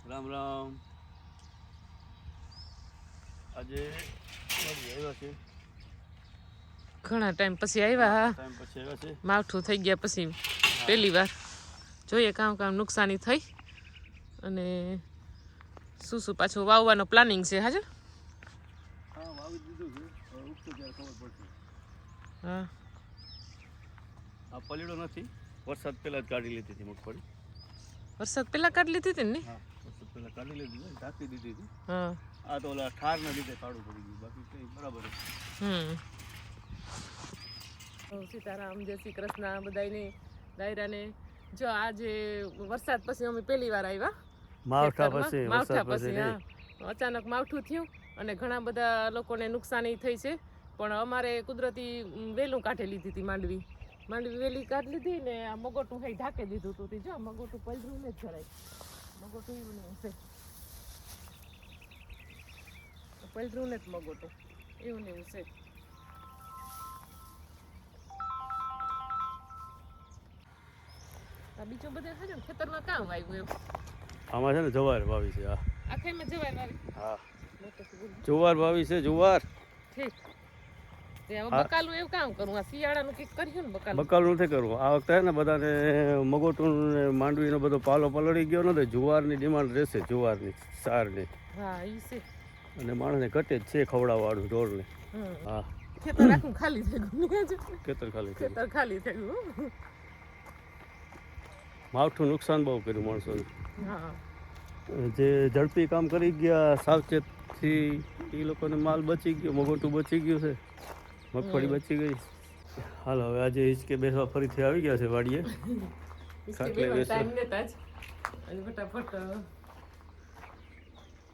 રામ રામ. આજે આવ્યા છે, ઘણા ટાઈમ પછી આવ્યા. ટાઈમ પછી આવ્યા છે. માવઠું થઈ ગયા પછી પહેલી વાર જોઈએ કામ નુકસાની થઈ અને શું શું પાછું વાવવાનો પ્લાનિંગ છે. હાજર હા, વાવી દીધું છે. હવે ઉગતું ત્યારે ખબર પડશે. હા, આ પલીડો નથી, વરસાદ પહેલા જ કાઢી લીધી હતી મગફળી. વરસાદ પહેલા કાઢી લીધી હતી ને? હા, વરસાદ પહેલા કાઢી લીધી, ઢાંકી દીધી હતી. હા, આ તો ઓલા ઠારના લીધે કાઢવું પડી ગયું, બાકી કંઈ બરાબર જ. સીતારામ, જય શ્રી કૃષ્ણ બધાને દાયરાને. જો આજે વરસાદ પછી અમે પહેલી વાર આવ્યા માવઠા પછી. હા, અચાનક માવઠું થયું અને ઘણા બધા લોકોને નુકસાની થઈ છે. પણ અમારે કુદરતી વહેલું કાઢી લીધી હતી માંડવી વહેલી કાઢી લીધી ને આ મગોટું hay ઢાંકી દીધું હતું. જો મગોટું પલરું ને જ જરાય મગોટું એવું નહીં છે, પલરું ને જ મગોટું એવું ને એવું છે. બીજું બધે છે ને ખેતરમાં કામ આવ્યું એવું. આમાં છે ને જવાર વાવી છે. હા, આખામાં જવાર વાવી. હા, જુવાર વાવી છે. જુવાર ઠીક. બકાલું એવું કામ કરું, આ શિયાળાનું કંઈક કર્યું ને બકાલું નથી કરવું આ વખતે. ને બધાને મગોટું ને માંડવીનો બધો પાલો પલળી ગયો નથી. જુવારની ડિમાન્ડ રહેશે, જુવારની સારની. હા, ઈ છે. અને માણસને ઘટે જ છે ખવડાવવાનું ઢોરને. હા, ખેતર આખું ખાલી થઈ ગયું. ખેતર ખાલી થઈ ગયું. માવઠું નુકસાન બહુ કર્યું માણસોને. હા, જે ઝડપી કામ કરી ગયા સાવચેતથી એ લોકોને માલ બચી ગયો, મગોટું બચી ગયું છે, મગફળી બચી ગઈ. હાલ હવે આજે હિંચકે બેસવા ફરીથી આવી ગયા છે વાડીએ. ખાટલે બેસવા અને ફટાફટ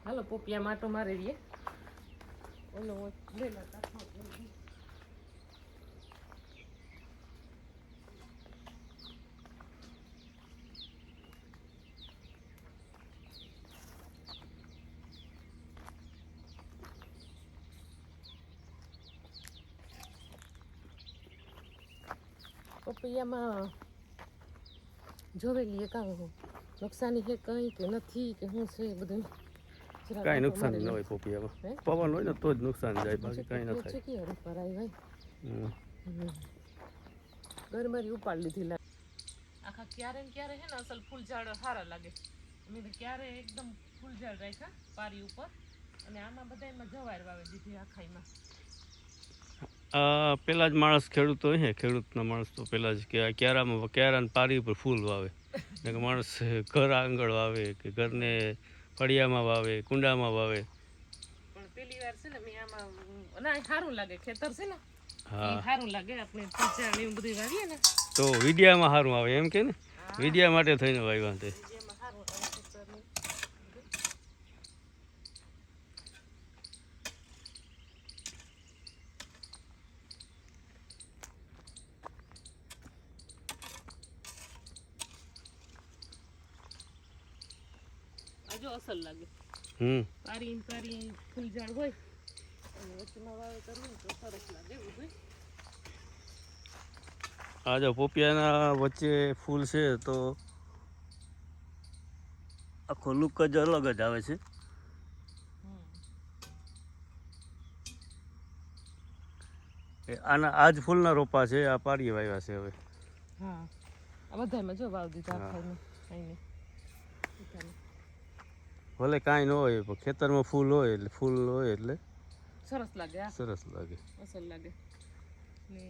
હાલો પોપિયા માટો મારી રહીએ. ઓલો પપૈયામાં જોવેલીએ કાં નુકસાની છે કંઈ કે નથી કે શું છે બધું? કાંઈ નુકસાન ન હોય પપૈયામાં. પવન હોય ને તો જ નુકસાન જાય, બાકી કાંઈ ન થાય. ગરમારી ઉપાડ લીધી. આખા ક્યારે ને ક્યારે છે ને અસલ ફૂલ ઝાડ સારા લાગે. અમે તો ક્યારે એકદમ ફૂલ ઝાડ રાખ્યા પારી ઉપર અને આમાં બધામાં જવાર વાવી દીધી આખાઈમાં. પેલા જ માણસ ખેડૂતો હોય ને, ખેડૂતના માણસ તો પેલા જ કે ક્યારાને પારી ઉપર ફૂલ વાવે. કે માણસ ઘર આંગળ વાવે કે ઘરને ફળિયામાં વાવે, કુંડામાં વાવે. પણ પેલી વાર છે ને મેં આમાં ના સારું લાગે ખેતર છે ને. હા, સારું લાગે આપણે પીચા ને એવું બધું વાવીએ ને તો વિડિયામાં સારું આવે એમ કે ને. વિડિયા માટે થઈને વાવ્યા તે. જો અસલ લાગે. પારી ફૂલ ઝાડ હોય અને વચ્ચેમાં વાવેતર હોય તો સરસ લાગે. આ જો પોપિયાના વચ્ચે ફૂલ છે તો આખો લુક જ અલગ જ આવે છે. આના આજ ફૂલના રોપા છે, આ પાડીએ વાવ્યા છે હવે. હા, આ બધામાં જો વાવ દીધા. ભલે કાંઈ ન હોય પણ ખેતરમાં ફૂલ હોય એટલે સરસ લાગે. સરસ લાગે, અસલ લાગે. ને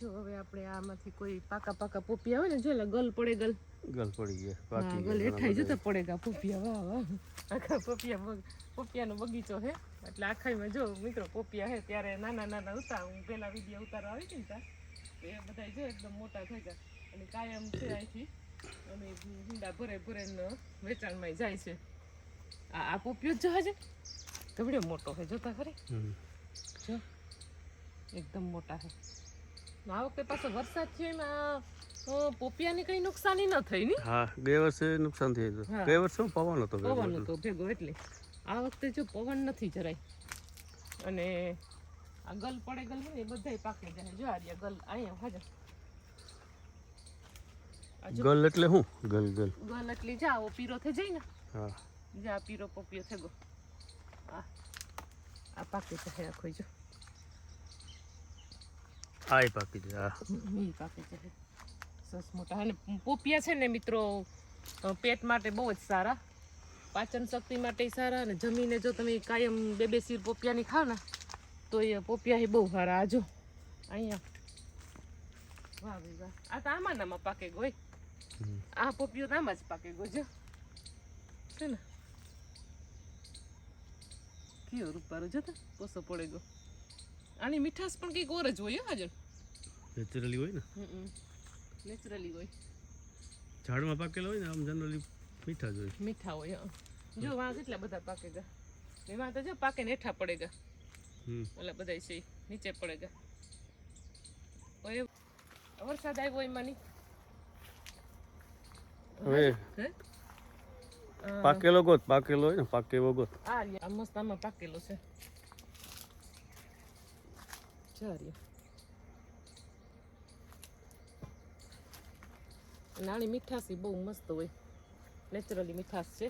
જો હવે આપણે આમાંથી કોઈ પાકા પોપિયા હોય ને, જો ગલ પડી ગયા. બાકી ગલ હેઠાઈ જતા પડેગા પોપિયા. વાહ આખા પોપિયાનો બગીચો છે. એટલે આખાઈમાં જો મિત્રો પોપિયા છે. ત્યારે નાના હતા, હું પેલા વિડીયો ઉતારવા આવી હતી ને એ બધા જો એકદમ મોટા થઈ ગયા અને કાયમ છે અહીંથી અને ભીંડા ભરે વેચાણમાં જાય છે. આ પોપિયો જ જહાજે કેવડો મોટો છે, જોતા ખરી જો એકદમ મોટા છે. આ વખતે પાછો વરસાદ થયો એમાં પોપિયાની કઈ નુકસાની ન થઈ ને. હા, ગયા વર્ષે નુકસાન થયું હતું. ગયા વર્ષે પવન હતો ભેગો એટલે આ વખતે જો પવન નથી જરાય. અને આ ગલ પડે ને એ બધા પાકે જાય. જો આ ગલ અહીંયા હાજર ગલ એટલે શું? ગલ ગલ ગલ એટલે જા ઓ પીરો થઈ જાય ને, હા જા પીરો પોપિયો થઈ ગયો. આ પાકે છે આખો જો, આ પાકી છે. હા ઈ પાકે છે સરસ મોટા. અને પોપિયા છે ને મિત્રો પેટ માટે બહુ જ સારા, પાચન શક્તિ માટે સારા. અને જમીને જો તમે કાયમ બે શીર પોપિયાની ખાવ ને તો એ પોપિયા બહુ સારા. આ જો અહીંયા વાહ ભાઈ વાહ, આ તો આમાં પાકે ગોય. આ પોપિયો તો આમાં જ પાકે ગયો જો છે ને, કયો રૂપારો જતો પોસો પડે ગયો. આની મીઠાશ પણ કંઈક ઓર જ હોય હજુ, નેચરલી હોય ને, નેચરલી હોય. ઝાડમાં પાકેલા હોય ને આમ જનરલી મીઠા જ હોય. મીઠા હોય. જો વાં કેટલા બધા પાકે ગયા, એમાં તો જો પાકે ને હેઠા પડે ગયા, ઓલા બધા છે નીચે પડે ગયા. વરસાદ આવ્યો એમાં નહીં હવે પાકેલો ગોત, પાકેલો હોય ને પાકેલો ગોત. આ મસ્ત આમાં પાકેલો છે. નાની મીઠાશ બહુ મસ્ત હોય, નેચરલી મીઠાશ છે.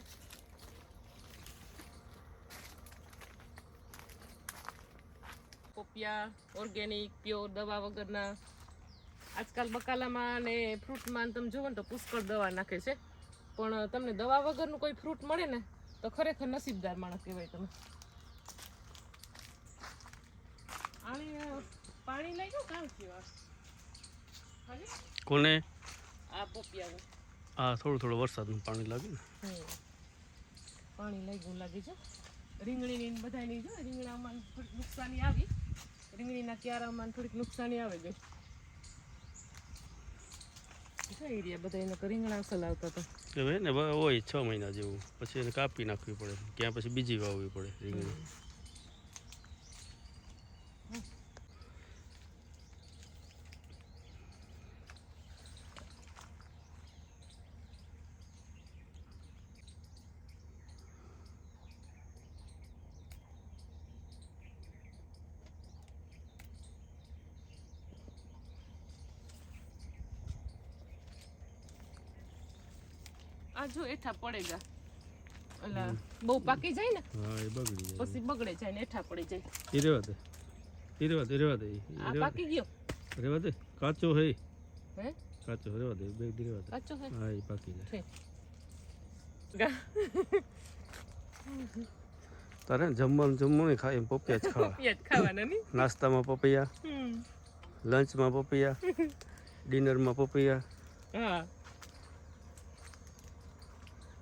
પોપિયા ઓર્ગેનિક પ્યોર દવા વગરના. આજકાલ બકાલામાં અને ફ્રૂટમાં તમે જુઓ ને તો પુષ્કળ દવા નાખે છે, પણ તમને દવા વગરનું કોઈ ફ્રૂટ મળે ને તો ખરેખર નસીબદાર માણસ કહેવાય તમે. પાણી લઈ ગયો કામ થયું કોને? આ પોપિયાનું. આ થોડું વરસાદનું પાણી લાગે ને, પાણી લઈ ગયું લાગે છે. રીંગણીની બધાની જો રીંગણામાં થોડીક નુકસાની આવી, રીંગણીના ક્યારામાં થોડીક નુકસાની આવે ગઈ. એરિયા બધા એને રીંગણા ચલાવતા હતા. હવે ને હોય 6 મહિના જેવું, પછી એને કાપી નાખવી પડે, ક્યાં પછી બીજી વાવવી પડે રીંગણી. આ જો એઠા પડે ગયા, ઓલા બહુ પાકી જાય ને હા એ બગડી જાય, પછી બગડે જાય ને એઠા પડી જાય. એ રેવા દે, એ રેવા દે. આ પાકી ગયો, રેવા દે. કાચો હે કાચો, રેવા દે, બે દી રેવા દે. કાચો હે હા એ પાકી જાય. તારે જમવાનું ખાય પપૈયા જ ખાવા. પપૈયા જ ખાવાના ની. નાસ્તામાં પપૈયા, લંચમાં પપૈયા, ડિનરમાં પપૈયા. હા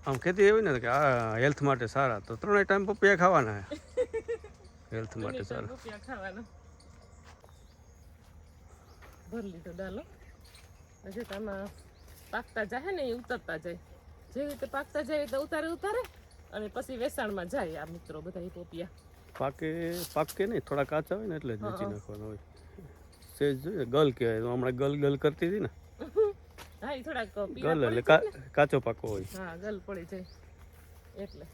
આમ ખેતી એવી ને કે આ હેલ્થ માટે સારા, તો 3 ટાઈમ પપૈયા ખાવાના હે. હેલ્થ માટે સારા પપૈયા ખાવાના. ભર લીધો ડાલો. હજી તો આમાં પાકતા જાય ને એ ઉતરતા જાય, જે રીતે પાકતા જાય તો ઉતારે અને પછી વેચાણમાં જાય. આ મિત્રો બધા એ પપૈયા પાકે નહીં, થોડા કાચા હોય ને એટલે જ વેચી નાખવાના હોય. સેજ જોઈએ ગલ કહેવાય, હમણાં ગલ કરતી હતી ને. હા એ થોડાક ગલ એટલે કાચો પાકો હોય. હા ગલ પડી જાય એટલે.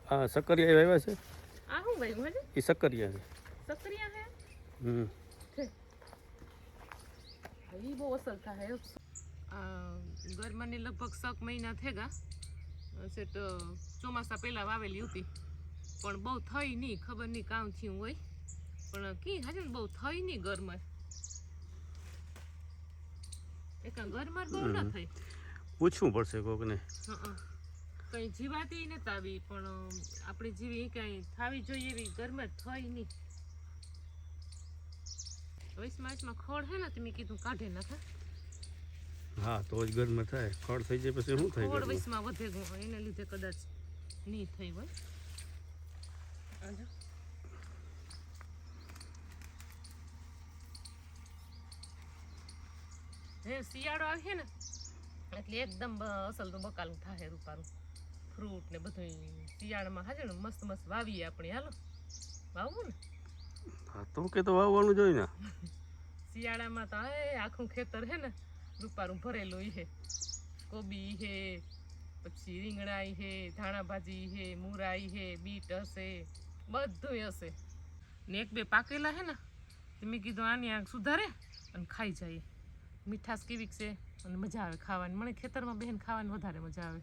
હા સક્કરિયા આવ્યા છે. આ શું ભાઈ મજે? એ સક્કરિયા છે. સક્કરિયા હે? એ બહુ અસર થાય. ગરમાની લગભગ 7 મહિના થયા છે, તો ચોમાસા પહેલા વાવેલી હતી, પણ બહુ થઈ નહીં, ખબર નહીં કામ થયું હોય, પણ કી હાજે ને બહુ થઈ નહીં ગરમાર. ગરમાર બહુ ના થઈ. પૂછવું પડશે કોકને. કઈ જીવાતી નથી આવી, પણ આપણે જેવી કઈ થાવી જોઈએ એવી ગરમાર થઈ નહીં. વૈસમાં ખોળ હે ને તમે કીધું કાઢે નાખે. હા તો જ ગરમ થાય, ખડ થઈ જાય પછી શું થાય? ખોળ વૈસમાં વધે ગયો, એને લીધે કદાચ નહીં થઈ હોય. હે શિયાળો આવે ને એટલે એકદમ અસલ તો બકાલું થાય રૂપારું. ફ્રૂટ ને બધું શિયાળામાં હાજર ને મસ્ત મસ્ત વાવીએ આપણે. હાલો વાવવું ને? હા તો કે તો વાવવાનું જોઈએ ને. શિયાળામાં તો આખું ખેતર હે ને રૂપારું ભરેલું હે. કોબી હે, પછી રીંગણા હે, ધાણા ભાજી હે, મુરાઈ હે, બીટ હશે, બધું હશે ને. 1-2 પાકેલા હે ને તો મેં કીધું આની આંખ સુધારે અને ખાઈ જાય મીઠાશ કેવી છે અને મજા આવે ખાવાની મને ખેતરમાં બહેન ખાવાની વધારે મજા આવે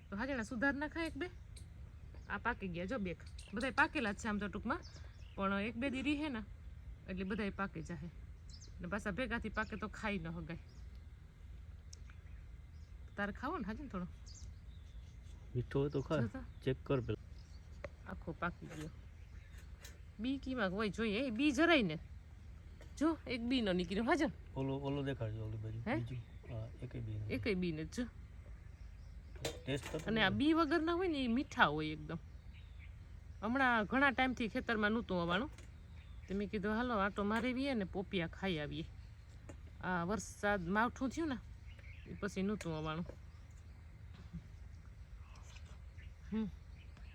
તો હાજણા સુધાર ના ખાય એક બે આ પાકી ગયા જો બેક બધાય પાકેલા જ છે આમ તો ટૂંકમાં પણ એક બે દી રીહે ને એટલે બધાય પાકે જાહે ને પાછા ભેગાથી પાકે તો ખાઈ ન હગાય તારે ખાવો ને હાજે થોડો મીઠો હોય તો ખા જોતા ચેક કર પેલા આખો પાકી ગયો બી કીમાં હોય જોઈએ એ બી જરાય ને જો એક બી નો નીકળ્યો હાજર ઓલો દેખાડજો ઓલી બાજુ હે? બીજું હા એકે બી એકય બી ને જો ટેસ્ટ અને આ બી વગરના હોય ને એ મીઠા હોય એકદમ હમણાં ઘણા ટાઈમથી ખેતરમાં નહોતું આવવાનું તો મેં કીધું હાલો આટો મારી આવીએ ને પોપિયા ખાઈ આવીએ આ વરસાદ માવઠું થયું ને એ પછી નહોતું આવવાનું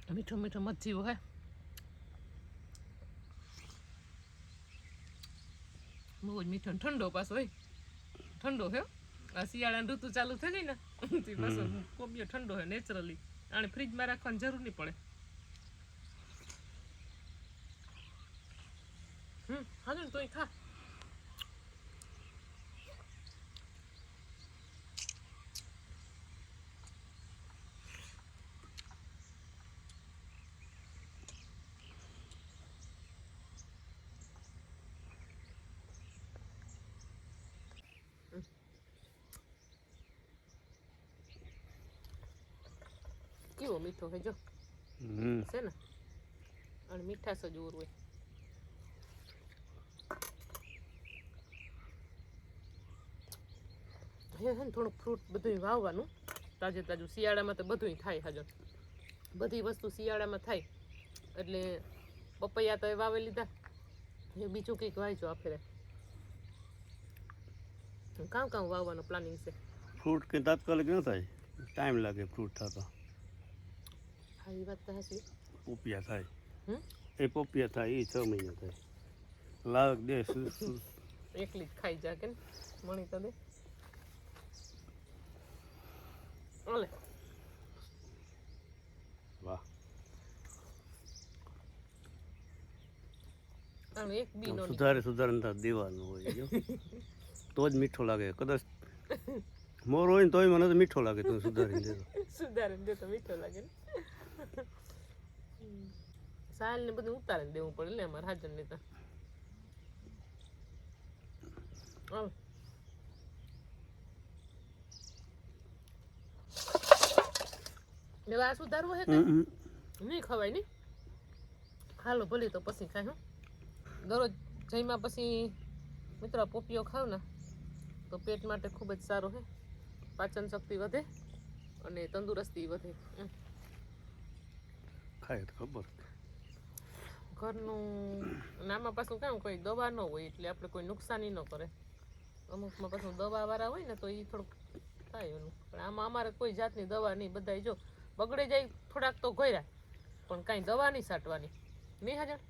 મીઠો મીઠો મચ્છીઓ હે બહુ જ મીઠો ને ઠંડો પાછો હોય ઠંડો હે આ શિયાળાની ઋતુ ચાલુ થઈ ગઈ ને તે પાછો પોપિયો ઠંડો હે નેચરલી આને ફ્રીજમાં રાખવાની જરૂર નહીં પડે હાલો તોય ખા કેવો મીઠો હે જો છે ને અને મીઠાશ જ ઓર હોય હે ને થોડુંક ફ્રૂટ બધું વાવવાનું તાજે તાજું શિયાળામાં તો બધું થાય હાજર બધી વસ્તુ શિયાળામાં થાય એટલે પપૈયા તો એ વાવી લીધા એ બીજું કંઈક વાવજો આ ફેરે કામ કામ વાવવાનું પ્લાનિંગ છે ફ્રૂટ કે તાત્કાલિક ન થાય ટાઈમ લાગે ફ્રૂટ થતા હા એ વાત તો હશે પોપિયા થાય હમ એ પોપિયા થાય એ 6 મહિના થાય લાગ દે એકલી જ ખાઈ જા કે મણી તો દે ઓલે વાહ આનું એક બી નો સુધારે દેવાનું હોય જો તો જ મીઠો લાગે કદાચ મોર હોય ને તોય મને તો મીઠો લાગે તું સુધારીને દેતો સુધારીને દે તો મીઠો લાગે ને સાલ ને બધું ઉતારીને દેવું પડે ને અમારે હાજર ને તો લેવા આ સુધારવું હે કે નહીં ખવાય નહીં હાલો ભલે તો પછી ખાય હું દરરોજ જઈમાં પછી મિત્રો પોપિયો ખાવ ને તો પેટ માટે ખૂબ જ સારો છે પાચન શક્તિ વધે અને તંદુરસ્તી વધે ખાય તો ખબર ઘરનું નામાં પાછું કામ કોઈ દવા ન હોય એટલે આપણે કોઈ નુકસાની ન કરે અમુકમાં પાછું દવાવાળા હોય ને તો એ થોડુંક થાય એનું પણ આમાં અમારે કોઈ જાતની દવા નહીં બધાય જો બગડે જાય થોડાક તો ઘોર્યા પણ કાંઈ દવા નહીં છાંટવાની નહીં હાજર